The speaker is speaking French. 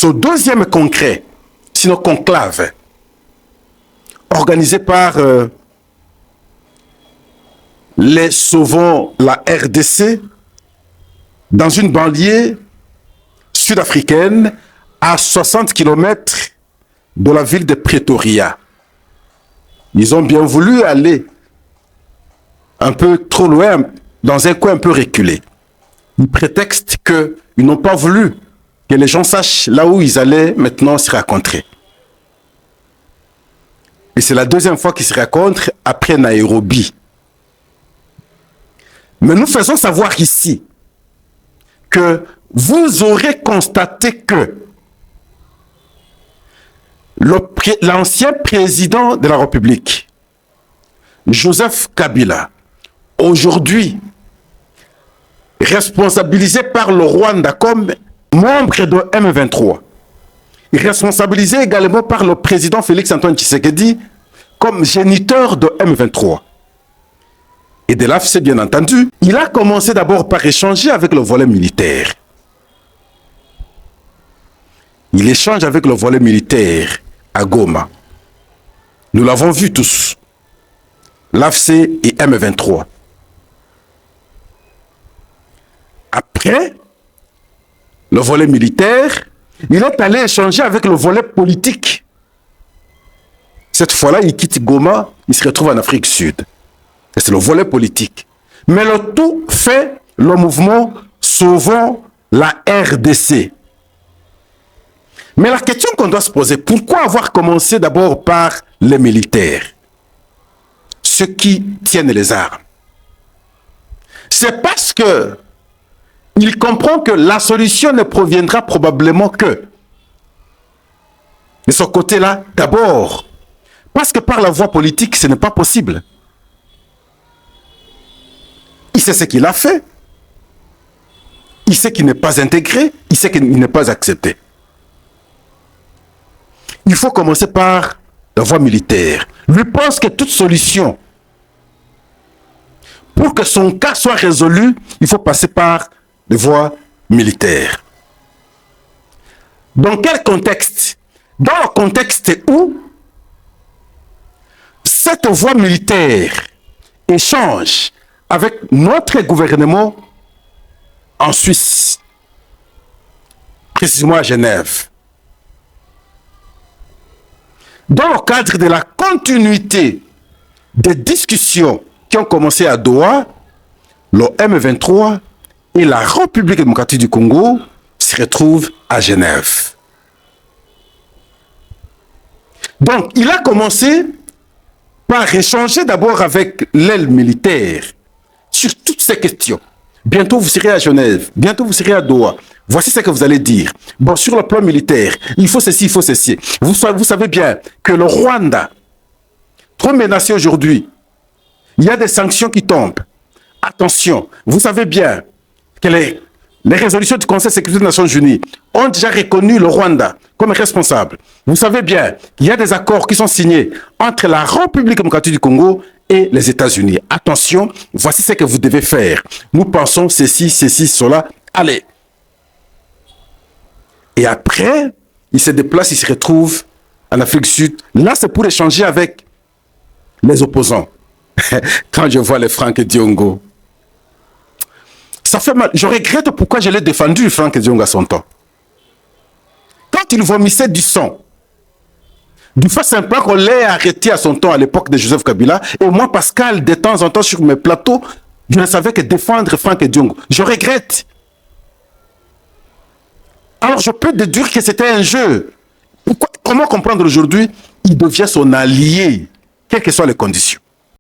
Ce deuxième congrès, sinon conclave, organisé par les Sauvons la RDC dans une banlieue sud-africaine à 60 km de la ville de Pretoria. Ils ont bien voulu aller un peu trop loin, dans un coin un peu reculé. Ils prétextent qu'ils n'ont pas voulu que les gens sachent là où ils allaient maintenant se rencontrer. Et c'est la deuxième fois qu'ils se rencontrent après Nairobi. Mais nous faisons savoir ici que vous aurez constaté que l'ancien président de la République, Joseph Kabila, aujourd'hui responsabilisé par le Rwanda comme membre de M23, responsabilisé également par le président Félix-Antoine Tshisekedi comme géniteur de M23. Et de l'AFC, bien entendu, il a commencé d'abord par échanger avec le volet militaire. Il échange avec le volet militaire à Goma. Nous l'avons vu tous. L'AFC et M23. Après le volet militaire, il est allé échanger avec le volet politique. Cette fois-là, il quitte Goma, il se retrouve en Afrique du Sud. C'est le volet politique. Mais le tout fait le mouvement Sauvons la RDC. Mais la question qu'on doit se poser, pourquoi avoir commencé d'abord par les militaires, ceux qui tiennent les armes? C'est parce que il comprend que la solution ne proviendra probablement que de ce côté-là, d'abord, parce que par la voie politique, ce n'est pas possible. Il sait ce qu'il a fait. Il sait qu'il n'est pas intégré. Il sait qu'il n'est pas accepté. Il faut commencer par la voie militaire. Lui pense que toute solution, pour que son cas soit résolu, il faut passer par les voies militaires. Dans quel contexte? Dans le contexte où cette voie militaire échange avec notre gouvernement en Suisse, précisément à Genève. Dans le cadre de la continuité des discussions qui ont commencé à Doha, le M23 et la République démocratique du Congo se retrouvent à Genève. Donc, il a commencé par échanger d'abord avec l'aile militaire sur toutes ces questions. Bientôt, vous serez à Genève. Bientôt, vous serez à Doha. Voici ce que vous allez dire. Bon, sur le plan militaire, il faut ceci, il faut ceci. Vous savez bien que le Rwanda, trop menacé aujourd'hui, il y a des sanctions qui tombent. Attention, vous savez bien que les résolutions du Conseil de sécurité des Nations Unies ont déjà reconnu le Rwanda comme responsable. Vous savez bien qu'il y a des accords qui sont signés entre la République démocratique du Congo et les États-Unis. Attention, voici ce que vous devez faire. Nous pensons ceci, cela. Allez. Et après, il se déplace, il se retrouve en Afrique du Sud. Là, c'est pour échanger avec les opposants. Quand je vois les Franck Diongo, ça fait mal. Je regrette pourquoi je l'ai défendu, Franck Diongo, à son temps. Quand il vomissait du sang, du fait simplement qu'on l'ait arrêté à son temps, à l'époque de Joseph Kabila, et moi, Pascal, de temps en temps, sur mes plateaux, je ne savais que défendre Franck Diongo. Je regrette. Alors, je peux déduire que c'était un jeu. Comment comprendre aujourd'hui? Il devient son allié, quelles que soient les conditions.